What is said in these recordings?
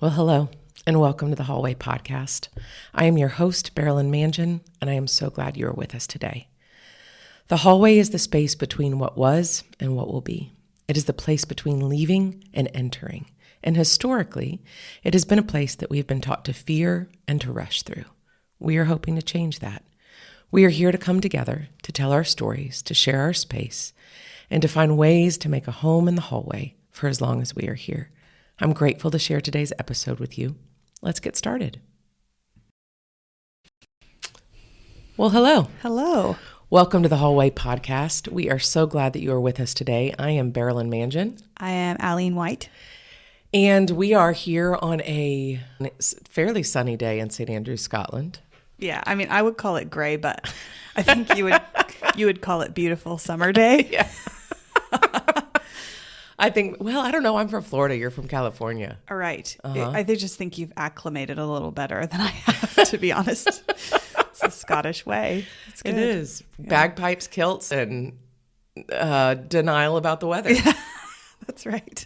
Well, hello, and welcome to the Hallway Podcast. I am your host, Berilyn Mangan, and I am so glad you are with us today. The hallway is the space between what was and what will be. It is the place between leaving and entering. And historically, it has been a place that we have been taught to fear and to rush through. We are hoping to change that. We are here to come together, to tell our stories, to share our space, and to find ways to make a home in the hallway for as long as we are here. I'm grateful to share today's episode with you. Let's get started. Well, hello. Hello. Welcome to the Hallway Podcast. We are so glad that you are with us today. I am Berilyn Mangan. I am Aline White. And we are here on a fairly sunny day in St. Andrews, Scotland. Yeah, I mean, I would call it gray, but I think you would call it beautiful summer day. Yeah. I think, well, I don't know. I'm from Florida. You're from California. All right. Uh-huh. I just think you've acclimated a little better than I have, to be honest. It's the Scottish way. It's good. It is. Yeah. Bagpipes, kilts, and denial about the weather. Yeah, that's right.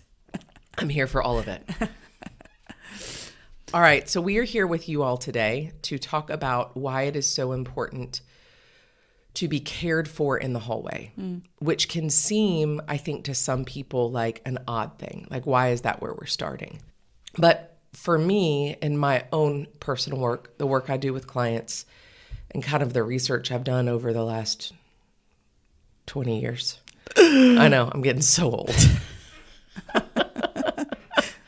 I'm here for all of it. All right. So we are here with you all today to talk about why it is so important to be cared for in the hallway, which can seem, I think, to some people like an odd thing. Like, why is that where we're starting? But for me, in my own personal work, the work I do with clients, and kind of the research I've done over the last 20 years. I know, I'm getting so old.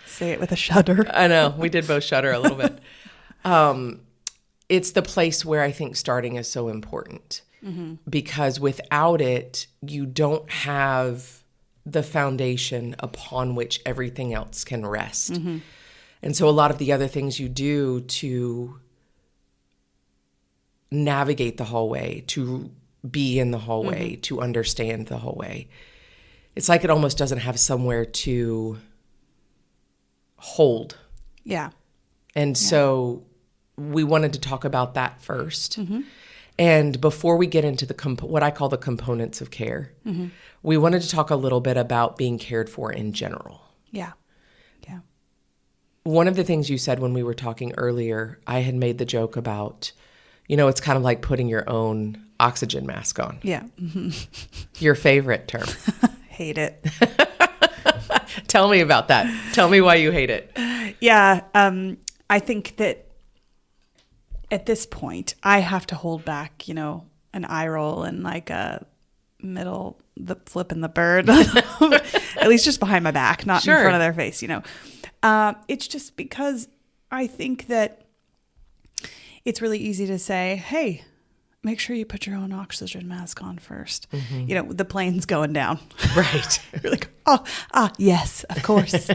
Say it with a shudder. I know, we did both shudder a little bit. It's the place where I think starting is so important. Because without it, you don't have the foundation upon which everything else can rest. And so a lot of the other things you do to navigate the hallway, to be in the hallway, to understand the hallway, it's like it almost doesn't have somewhere to hold. Yeah. And so we wanted to talk about that first. And before we get into the what I call the components of care, we wanted to talk a little bit about being cared for in general. Yeah. Yeah. One of the things you said when we were talking earlier, I had made the joke about, it's kind of like putting your own oxygen mask on. Yeah. Your favorite term. Hate it. Tell me about that. Tell me why you hate it. Yeah. I think that at this point, I have to hold back, an eye roll and like a the flip and the bird, at least just behind my back, not in front of their face, It's just because I think that it's really easy to say, hey, make sure you put your own oxygen mask on first. The plane's going down. Right. You're like, yes, of course.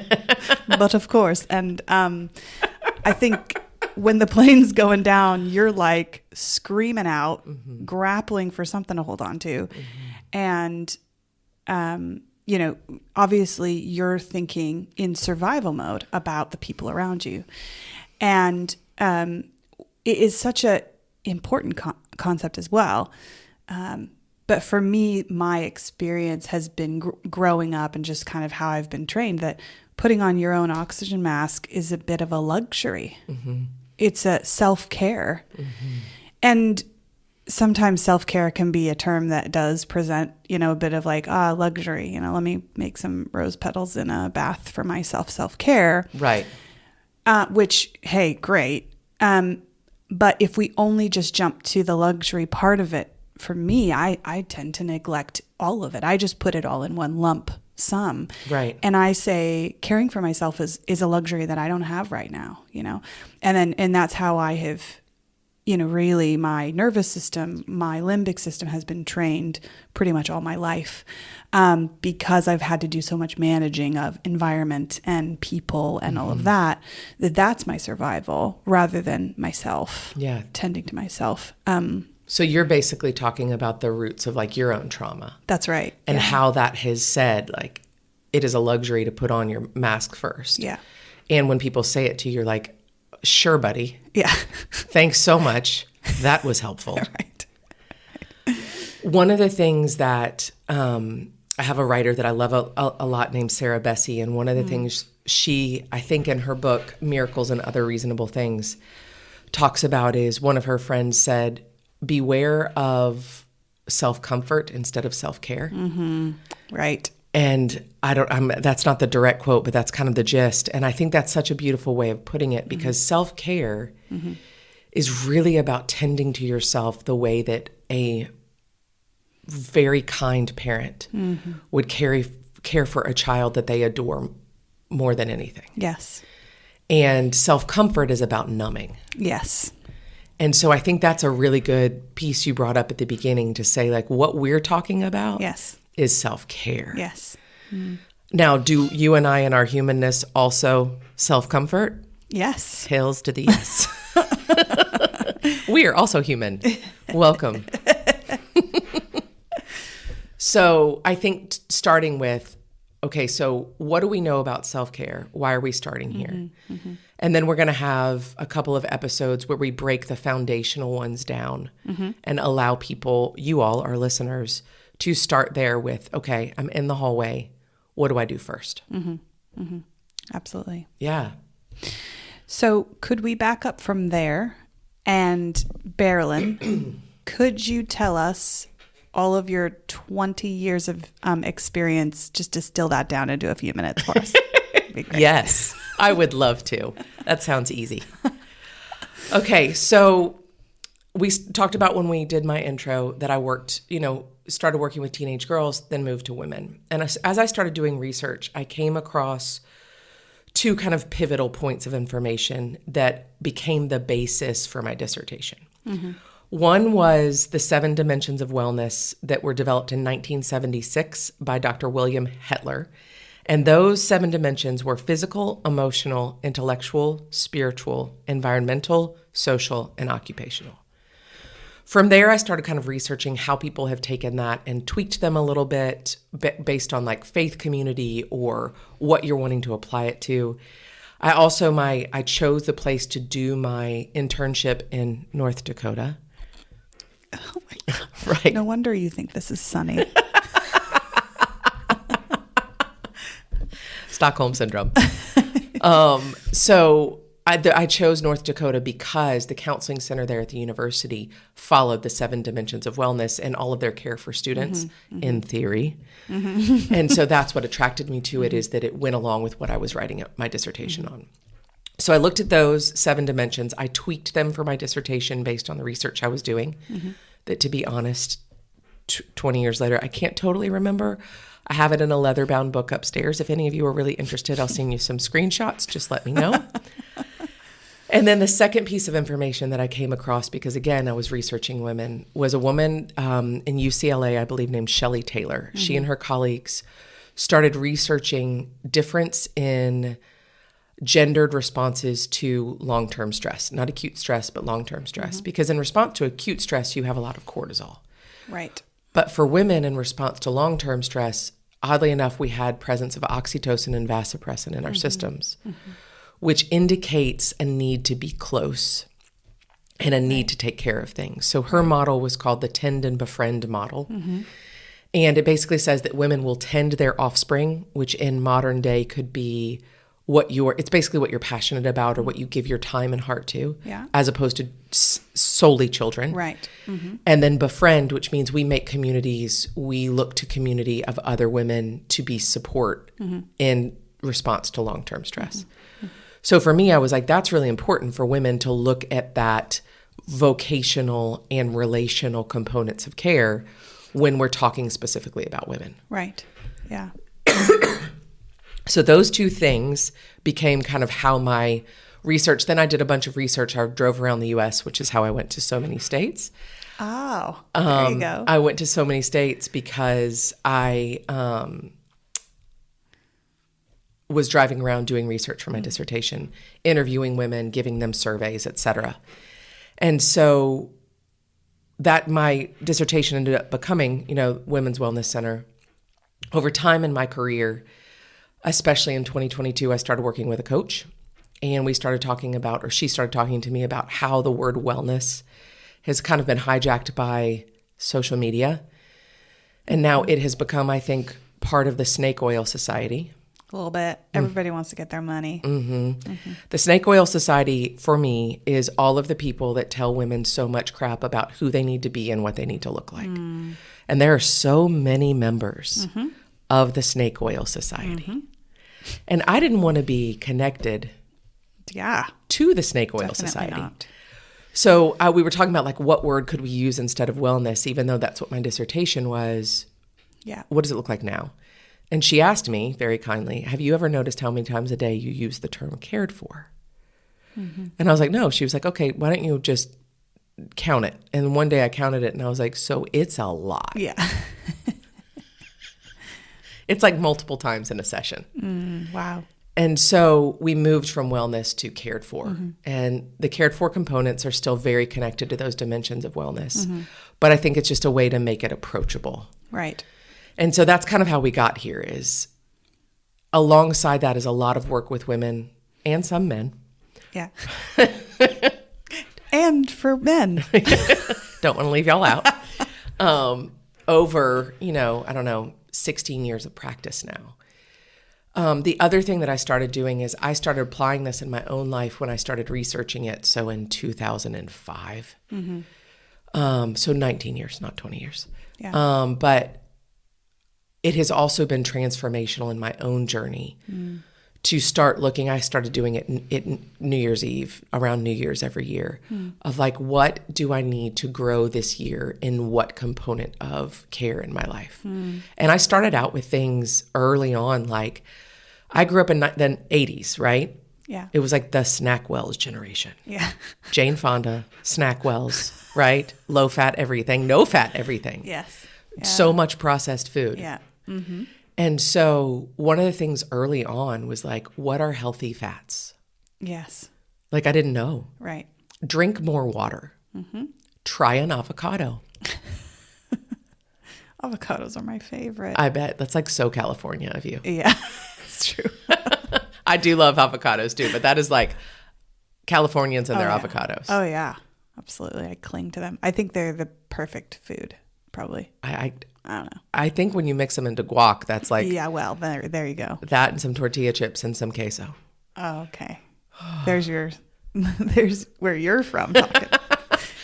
But of course. And I think when the plane's going down, you're like screaming out, grappling for something to hold on to. And, obviously you're thinking in survival mode about the people around you. And it is such a important concept as well. But for me, my experience has been growing up and just kind of how I've been trained that putting on your own oxygen mask is a bit of a luxury. It's a self-care. And sometimes self-care can be a term that does present, a bit of like, luxury, let me make some rose petals in a bath for myself, self-care. Right. Which, hey, great. But if we only just jump to the luxury part of it, for me, I tend to neglect all of it. I just put it all in one lump sum. Right. And I say caring for myself is a luxury that I don't have right now, and that's how I have, really my nervous system, my limbic system has been trained pretty much all my life, because I've had to do so much managing of environment and people and all of that's my survival rather than myself, tending to myself. So you're basically talking about the roots of like your own trauma. That's right. And how that has said like, it is a luxury to put on your mask first. Yeah. And when people say it to you, you're like, sure, buddy. Yeah. Thanks so much. That was helpful. Right. One of the things that I have a writer that I love a lot named Sarah Bessey. And one of the things she, I think in her book, Miracles and Other Reasonable Things, talks about is one of her friends said, beware of self-comfort instead of self-care. Right. And that's not the direct quote, but that's kind of the gist. And I think that's such a beautiful way of putting it, because self-care is really about tending to yourself the way that a very kind parent would care for a child that they adore more than anything. Yes. And self-comfort is about numbing. Yes. And so I think that's a really good piece you brought up at the beginning to say, like, what we're talking about is self-care. Yes. Now, do you and I in our humanness also self-comfort? Yes. Hails to the yes. We are also human. Welcome. So I think starting with, okay, so what do we know about self-care? Why are we starting here? And then we're going to have a couple of episodes where we break the foundational ones down and allow people, you all, our listeners, to start there with, okay, I'm in the hallway. What do I do first? Absolutely. Yeah. So could we back up from there? And Berilyn, could you tell us all of your 20 years of experience, just distill that down into a few minutes for us? Yes, I would love to. That sounds easy. Okay, so we talked about when we did my intro that I worked, started working with teenage girls, then moved to women. And as I started doing research, I came across two kind of pivotal points of information that became the basis for my dissertation. One was the 7 dimensions of wellness that were developed in 1976 by Dr. William Hetler. And those 7 dimensions were physical, emotional, intellectual, spiritual, environmental, social, and occupational. From there, I started kind of researching how people have taken that and tweaked them a little bit based on like faith community or what you're wanting to apply it to. I chose the place to do my internship in North Dakota. Oh my God. Right. No wonder you think this is sunny. Stockholm Syndrome. So I chose North Dakota because the counseling center there at the university followed the 7 dimensions of wellness and all of their care for students in theory. And so that's what attracted me to it, is that it went along with what I was writing my dissertation on. So I looked at those 7 dimensions. I tweaked them for my dissertation based on the research I was doing. That, to be honest, 20 years later, I can't totally remember. I have it in a leather-bound book upstairs. If any of you are really interested, I'll send you some screenshots. Just let me know. And then the second piece of information that I came across, because again, I was researching women, was a woman in UCLA, I believe, named Shelley Taylor. She and her colleagues started researching difference in gendered responses to long-term stress, not acute stress, but long-term stress. Because in response to acute stress, you have a lot of cortisol. Right. But for women, in response to long-term stress, oddly enough, we had presence of oxytocin and vasopressin in our systems, which indicates a need to be close and a need to take care of things. So her model was called the Tend and Befriend model. And it basically says that women will tend their offspring, which in modern day could be it's basically what you're passionate about or what you give your time and heart to, as opposed to solely children. Right. And then befriend, which means we make communities, we look to community of other women to be support in response to long-term stress. So for me, I was like, that's really important for women to look at that vocational and relational components of care when we're talking specifically about women. Right. Yeah. So those two things became kind of how my research, then I did a bunch of research. I drove around the U.S., which is how I went to so many states. Oh, there you go. I went to so many states because I was driving around doing research for my dissertation, interviewing women, giving them surveys, et cetera. And so that my dissertation ended up becoming, Women's Wellness Center. Over time in my career, especially in 2022, I started working with a coach, and she started talking to me about how the word wellness has kind of been hijacked by social media. And now it has become, I think, part of the Snake Oil Society. A little bit. Everybody wants to get their money. The Snake Oil Society, for me, is all of the people that tell women so much crap about who they need to be and what they need to look like. And there are so many members of the Snake Oil Society. And I didn't want to be connected to the Snake Oil Definitely Society. not. So we were talking about like what word could we use instead of wellness, even though that's what my dissertation was. Yeah. What does it look like now? And she asked me very kindly, have you ever noticed how many times a day you use the term cared for? And I was like, no. She was like, okay, why don't you just count it? And one day I counted it and I was like, so it's a lot. Yeah. It's like multiple times in a session. Wow. And so we moved from wellness to cared for. And the cared for components are still very connected to those dimensions of wellness. But I think it's just a way to make it approachable. Right. And so that's kind of how we got here is alongside that is a lot of work with women and some men. Yeah. And for men. Don't want to leave y'all out. Over, I don't know, 16 years of practice now. The other thing that I started doing is I started applying this in my own life when I started researching it. So in 2005. So 19 years, not 20 years. Yeah. But it has also been transformational in my own journey to start looking. I started doing it in New Year's Eve, around New Year's every year, of like, what do I need to grow this year in what component of care in my life? And I started out with things early on, like I grew up in the 80s, right? Yeah. It was like the Snackwells generation. Yeah. Jane Fonda, Snackwells, right? Low fat everything, no fat everything. Yes. Yeah. So much processed food. Yeah. And so one of the things early on was like, what are healthy fats? Yes. Like I didn't know. Right. Drink more water. Try an avocado. Avocados are my favorite. I bet. That's like so California of you. Yeah. It's true. I do love avocados too, but that is like Californians and their avocados. Oh, yeah. Absolutely. I cling to them. I think they're the perfect food, probably. I don't know. I think when you mix them into guac, that's like Yeah, well, there you go. that and some tortilla chips and some queso. Oh, okay. There's where you're from talking.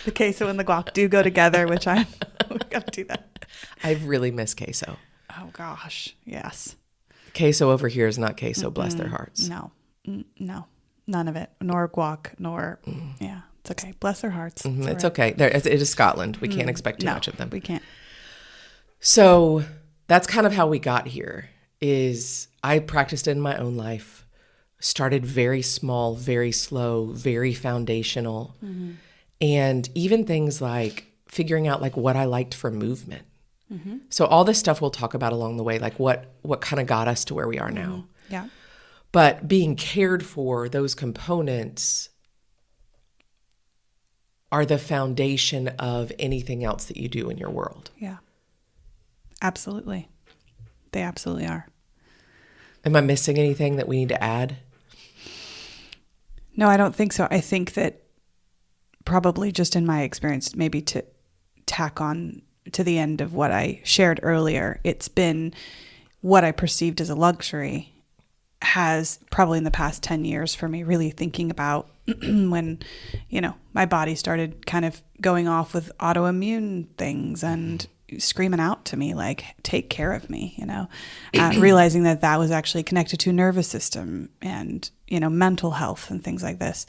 The queso and the guac do go together, which we got to do that. I really miss queso. Oh, gosh. Yes. Queso over here is not queso, bless their hearts. No. No. None of it. Nor guac, nor, yeah. It's okay. Bless their hearts. It's okay. It is Scotland. We can't expect too much of them. We can't. So that's kind of how we got here is I practiced it in my own life, started very small, very slow, very foundational. And even things like figuring out like what I liked for movement. So all this stuff we'll talk about along the way, like what kind of got us to where we are now. Yeah. But being cared for, those components are the foundation of anything else that you do in your world. Yeah. Absolutely. They absolutely are. Am I missing anything that we need to add? No, I don't think so. I think that probably just in my experience, maybe to tack on to the end of what I shared earlier, it's been what I perceived as a luxury has probably in the past 10 years for me really thinking about when, my body started kind of going off with autoimmune things and screaming out to me, like, take care of me, realizing that was actually connected to nervous system and, mental health and things like this.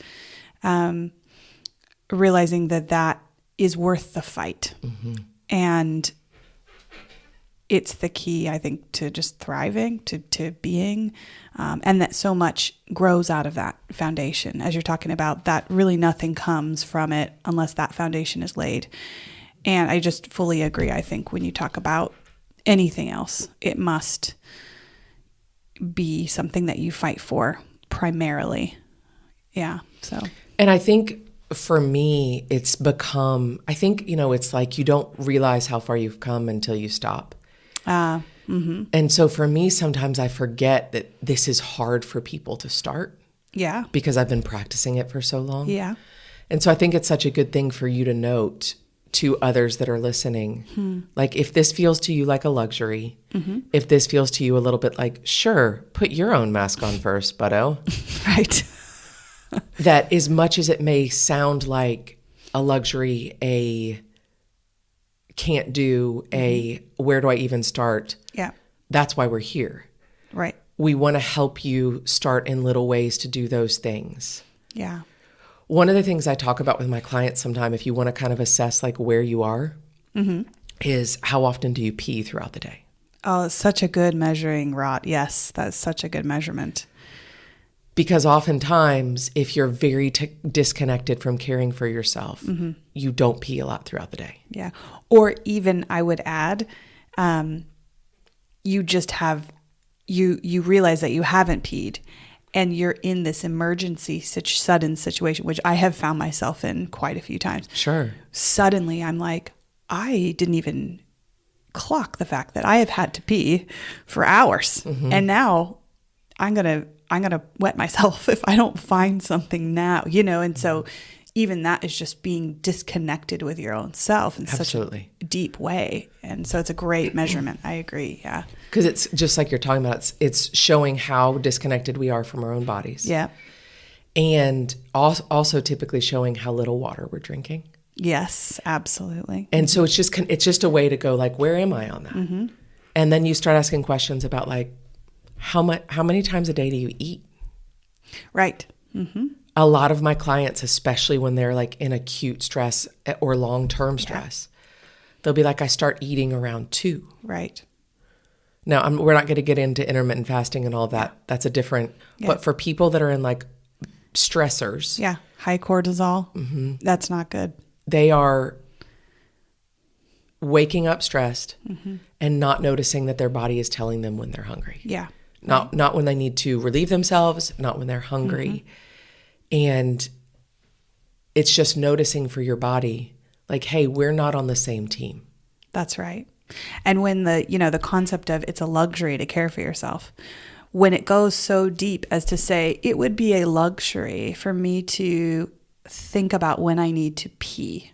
Realizing that is worth the fight. And it's the key, I think, to just thriving, to being, and that so much grows out of that foundation. As you're talking about, that really nothing comes from it unless that foundation is laid. And I just fully agree. I think when you talk about anything else, it must be something that you fight for primarily. Yeah. So. And I think for me, it's become, it's like you don't realize how far you've come until you stop. And so for me, sometimes I forget that this is hard for people to start. Yeah. Because I've been practicing it for so long. Yeah. And so I think it's such a good thing for you to note to others that are listening. Like if this feels to you like a luxury, if this feels to you a little bit like, sure, put your own mask on first, buddo. Right. That as much as it may sound like a luxury, a can't do, a where do I even start? Yeah. That's why we're here. Right. We want to help you start in little ways to do those things. Yeah. One of the things I talk about with my clients sometime, if you want to kind of assess like where you are, is how often do you pee throughout the day? Oh, it's such a good measuring rod. Yes, that's such a good measurement. Because oftentimes, if you're very disconnected from caring for yourself, you don't pee a lot throughout the day. Yeah. Or even I would add, you just have, you realize that you haven't peed and you're in this emergency, such sudden situation, which I have found myself in quite a few times. Sure. Suddenly I'm like, I didn't even clock the fact that I have had to pee for hours. And now I'm going to wet myself if I don't find something now, and so even that is just being disconnected with your own self in such a deep way. And so it's a great measurement. I agree. Yeah. Because it's just like you're talking about, it's showing how disconnected we are from our own bodies. Yeah. And also typically showing how little water we're drinking. Yes, absolutely. And so it's just a way to go like, where am I on that? And then you start asking questions about like, how many times a day do you eat? Right. A lot of my clients, especially when they're like in acute stress or long-term stress, they'll be like, I start eating around 2. Right. Now, we're not going to get into intermittent fasting and all that. That's a different, but for people that are in like stressors. Yeah. High cortisol. That's not good. They are waking up stressed and not noticing that their body is telling them when they're hungry. Yeah. Not when they need to relieve themselves, not when they're hungry. And it's just noticing for your body, like, hey, we're not on the same team. That's right. And when the concept of it's a luxury to care for yourself, when it goes so deep as to say it would be a luxury for me to think about when I need to pee,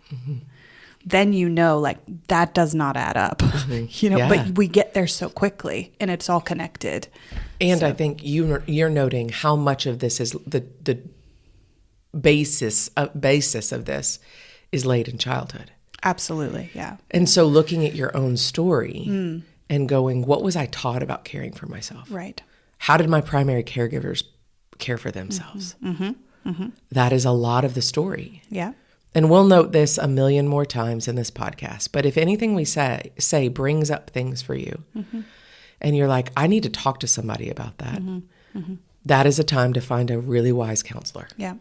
then like that does not add up, but we get there so quickly and it's all connected. And I think you're noting how much of this is the basis of this is laid in childhood. Absolutely. Yeah. And so looking at your own story and going, what was I taught about caring for myself? Right. How did my primary caregivers care for themselves? That is a lot of the story. Yeah. And we'll note this a million more times in this podcast. But if anything we say brings up things for you and you're like, I need to talk to somebody about that, that is a time to find a really wise counselor. Yeah,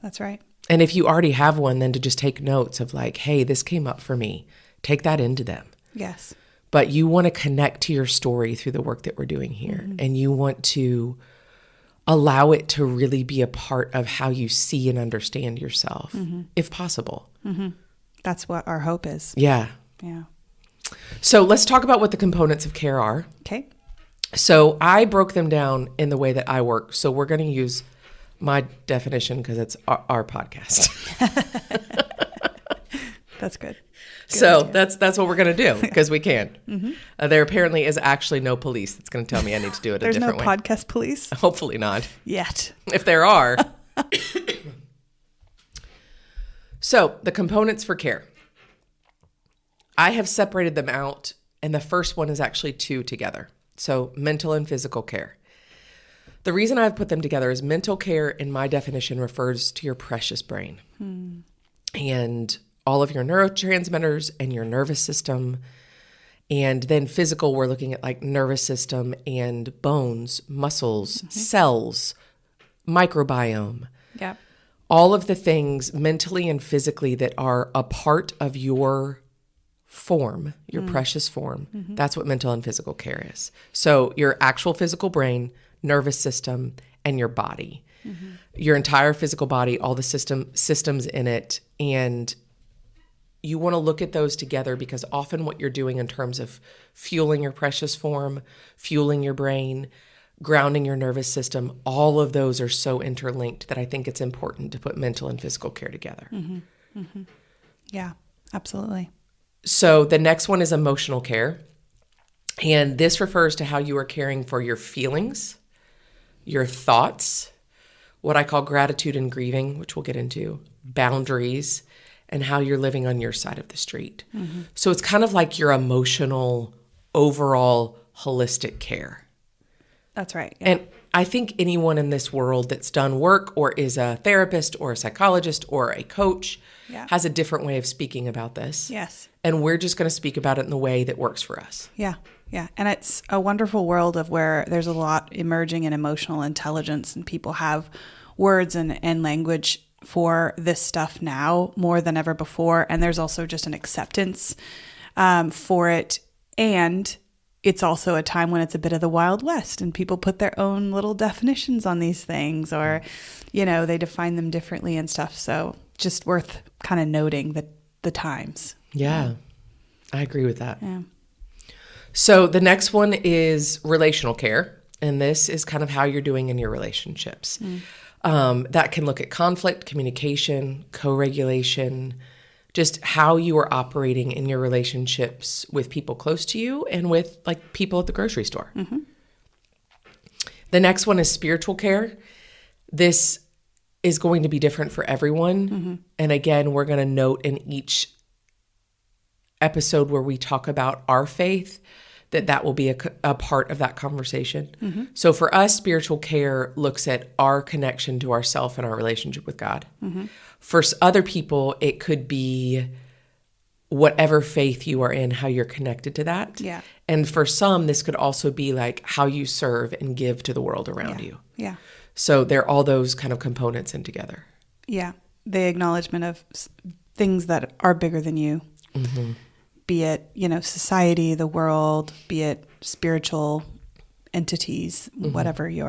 that's right. And if you already have one, then to just take notes of like, hey, this came up for me. Take that into them. Yes. But you want to connect to your story through the work that we're doing here. And you want to allow it to really be a part of how you see and understand yourself, if possible. That's what our hope is. Yeah. Yeah. So let's talk about what the components of care are. Okay. So I broke them down in the way that I work. So we're going to use my definition because it's our podcast. That's good. So that's what we're going to do because we can. There apparently is actually no police that's going to tell me I need to do it a different way. There's no podcast police? Hopefully not. Yet. If there are. So the components for care. I have separated them out, and the first one is actually 2 together. So mental and physical care. The reason I've put them together is mental care, in my definition, refers to your precious brain and all of your neurotransmitters and your nervous system. And then physical, we're looking at like nervous system and bones, muscles, cells, microbiome. Yeah. All of the things mentally and physically that are a part of your form, your precious form. That's what mental and physical care is. So your actual physical brain, nervous system, and your body. Your entire physical body, all the systems in it. And you want to look at those together because often what you're doing in terms of fueling your precious form, fueling your brain, grounding your nervous system, all of those are so interlinked that I think it's important to put mental and physical care together. Yeah. Absolutely. So the next one is emotional care. And this refers to how you are caring for your feelings, your thoughts, what I call gratitude and grieving, which we'll get into, boundaries, and how you're living on your side of the street. So it's kind of like your emotional, overall, holistic care. That's right. Yeah. And I think anyone in this world that's done work or is a therapist or a psychologist or a coach has a different way of speaking about this. Yes. And we're just going to speak about it in the way that works for us. Yeah. Yeah. And it's a wonderful world of where there's a lot emerging in emotional intelligence, and people have words and language for this stuff now more than ever before. And there's also just an acceptance for it. And it's also a time when it's a bit of the Wild West and people put their own little definitions on these things, or, they define them differently and stuff. So just worth kind of noting the times. Yeah, I agree with that. Yeah. So the next one is relational care. And this is kind of how you're doing in your relationships. That can look at conflict, communication, co-regulation, just how you are operating in your relationships with people close to you and with like people at the grocery store. The next one is spiritual care. This is going to be different for everyone. And again, we're going to note in each episode where we talk about our faith that will be a part of that conversation. So for us, spiritual care looks at our connection to ourself and our relationship with God. For other people, it could be whatever faith you are in, how you're connected to that. Yeah. And for some, this could also be like how you serve and give to the world around you. Yeah. So they're all those kind of components in together. Yeah. The acknowledgement of things that are bigger than you. Be it, society, the world, be it spiritual entities, wherever you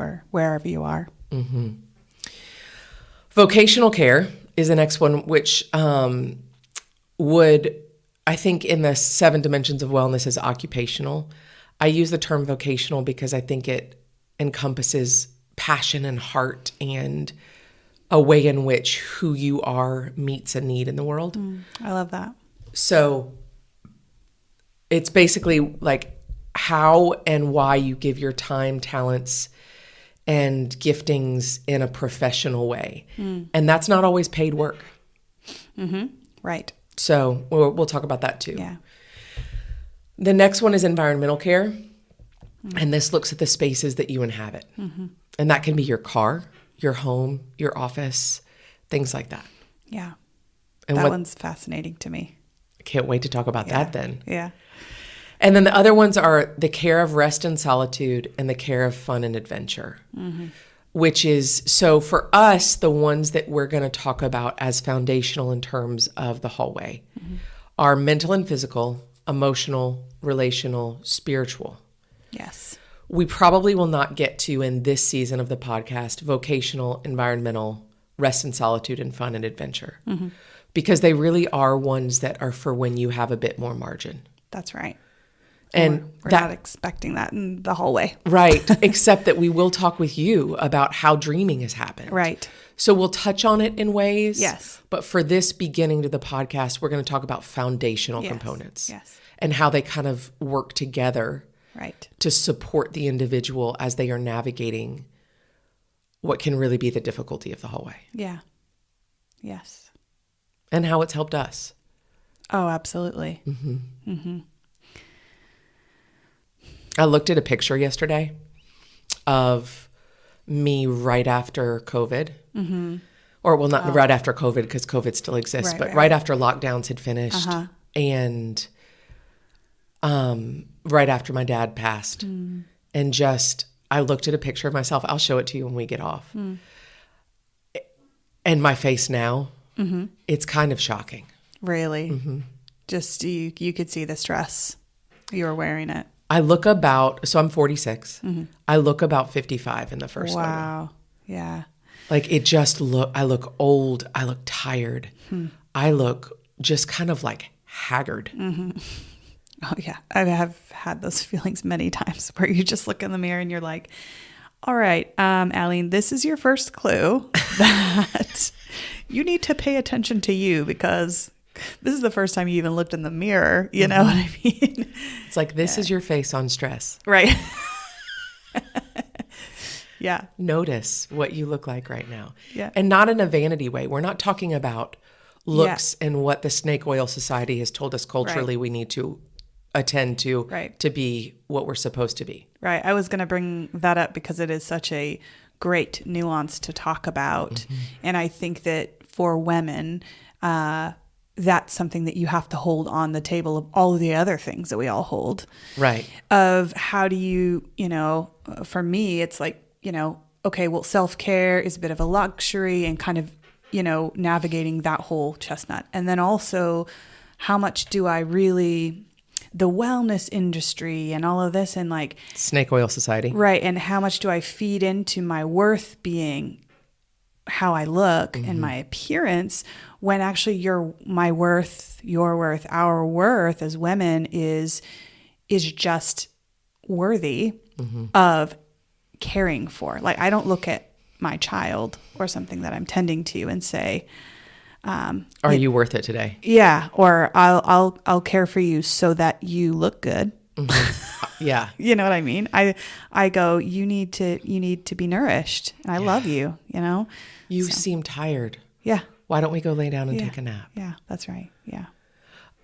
are. Vocational care is the next one, which would, I think in the 7 dimensions of wellness, is occupational. I use the term vocational because I think it encompasses passion and heart and a way in which who you are meets a need in the world. I love that. So it's basically like how and why you give your time, talents, and giftings in a professional way. And that's not always paid work. Right. So we'll talk about that too. Yeah. The next one is environmental care. And this looks at the spaces that you inhabit. And that can be your car, your home, your office, things like that. Yeah. And that one's fascinating to me. I can't wait to talk about that then. Yeah. And then the other ones are the care of rest and solitude and the care of fun and adventure, which is, so for us, the ones that we're going to talk about as foundational in terms of the hallway are mental and physical, emotional, relational, spiritual. Yes. We probably will not get to in this season of the podcast, vocational, environmental, rest and solitude, and fun and adventure, because they really are ones that are for when you have a bit more margin. That's right. And we're not expecting that in the hallway. Right. Except that we will talk with you about how dreaming has happened. Right. So we'll touch on it in ways. Yes. But for this beginning to the podcast, we're going to talk about foundational components. Yes. And how they kind of work together. Right. To support the individual as they are navigating what can really be the difficulty of the hallway. Yeah. Yes. And how it's helped us. Oh, absolutely. I looked at a picture yesterday of me right after COVID. Or, well, not right after COVID because COVID still exists, but right after lockdowns had finished. And right after my dad passed. And just, I looked at a picture of myself. I'll show it to you when we get off. And my face now, it's kind of shocking. Really? Just you could see the stress. You were wearing it. I look about, so I'm 46. I look about 55 in the first photo. Wow. Yeah. Like it just I look old. I look tired. I look just kind of like haggard. Oh yeah. I have had those feelings many times where you just look in the mirror and you're like, all right, Aline, this is your first clue that you need to pay attention to you because This is the first time you even looked in the mirror. You know what I mean? It's like, this is your face on stress. Right. Yeah. Notice what you look like right now. Yeah. And not in a vanity way. We're not talking about looks and what the snake oil society has told us culturally we need to attend to to be what we're supposed to be. Right. I was going to bring that up because it is such a great nuance to talk about. And I think that for women, that's something that you have to hold on the table of all of the other things that we all hold. Right. Of how do you, for me, it's like, okay, well, self-care is a bit of a luxury and kind of, navigating that whole chestnut. And then also, how much do I really, the wellness industry and all of this and like snake oil society. Right. And how much do I feed into my worth being how I look and my appearance when actually my worth, your worth, our worth as women is just worthy of caring for. Like, I don't look at my child or something that I'm tending to and say, are you worth it today? Yeah. Or I'll care for you so that you look good. Yeah. You know what I mean? I go, you need to be nourished and I love you, You seem tired. Yeah. Why don't we go lay down and take a nap? Yeah, that's right. Yeah.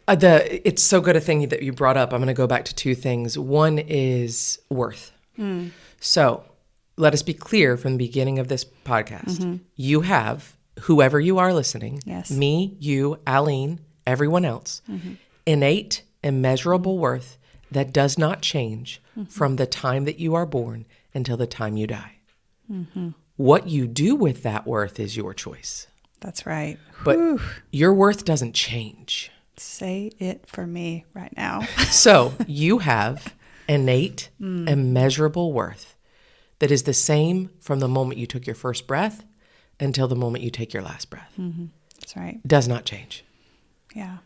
It's so good a thing that you brought up. I'm going to go back to two things. One is worth. So let us be clear from the beginning of this podcast. You have, whoever you are listening, me, you, Aline, everyone else, innate, immeasurable worth that does not change from the time that you are born until the time you die. What you do with that worth is your choice. That's right. But your worth doesn't change. Say it for me right now. So you have innate, immeasurable worth that is the same from the moment you took your first breath until the moment you take your last breath. That's right. It does not change. Yeah.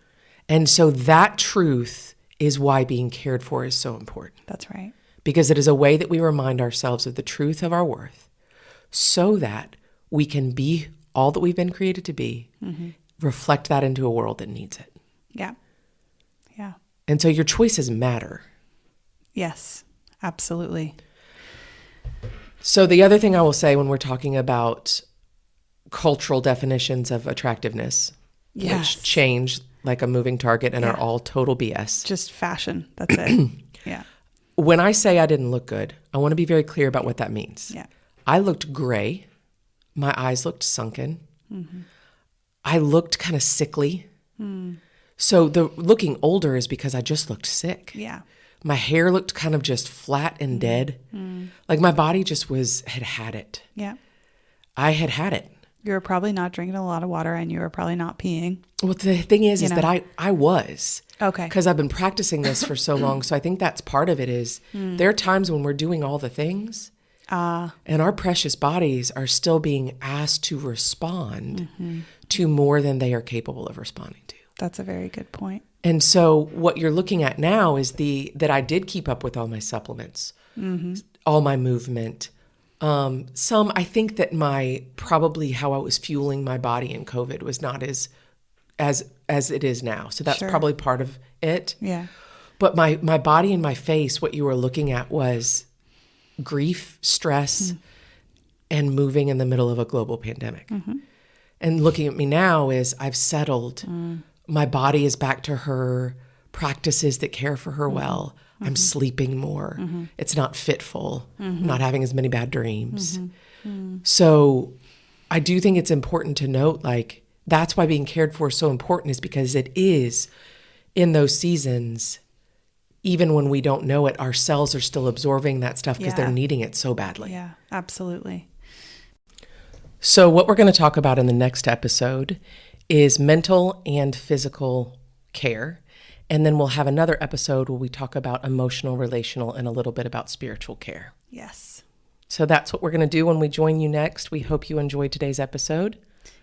And so that truth is why being cared for is so important. That's right. Because it is a way that we remind ourselves of the truth of our worth so that we can be all that we've been created to be, reflect that into a world that needs it. Yeah. Yeah. And so your choices matter. Yes, absolutely. So the other thing I will say when we're talking about cultural definitions of attractiveness, which change like a moving target and are all total BS. Just fashion. That's it. Yeah. When I say I didn't look good, I want to be very clear about what that means. Yeah. I looked gray. My eyes looked sunken. I looked kind of sickly. So the looking older is because I just looked sick. Yeah. My hair looked kind of just flat and dead. Like my body just had it. Yeah. I had it. You were probably not drinking a lot of water and you were probably not peeing. Well, the thing is that I was. Okay. Because I've been practicing this for so long. So I think that's part of it is there are times when we're doing all the things and our precious bodies are still being asked to respond to more than they are capable of responding to. That's a very good point. And so what you're looking at now is that I did keep up with all my supplements, all my movement. I think that probably how I was fueling my body in COVID was not as it is now. So that's probably part of it. Yeah. But my body and my face, what you were looking at was grief, stress, and moving in the middle of a global pandemic. And looking at me now is I've settled. My body is back to her practices that care for her well. I'm sleeping more. It's not fitful. I'm not having as many bad dreams. So I do think it's important to note, like, that's why being cared for is so important, is because it is in those seasons, even when we don't know it, our cells are still absorbing that stuff because they're needing it so badly. Yeah, absolutely. So what we're going to talk about in the next episode is mental and physical care. And then we'll have another episode where we talk about emotional, relational, and a little bit about spiritual care. Yes. So that's what we're going to do when we join you next. We hope you enjoyed today's episode.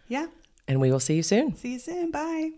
Yeah. And we will see you soon. See you soon. Bye.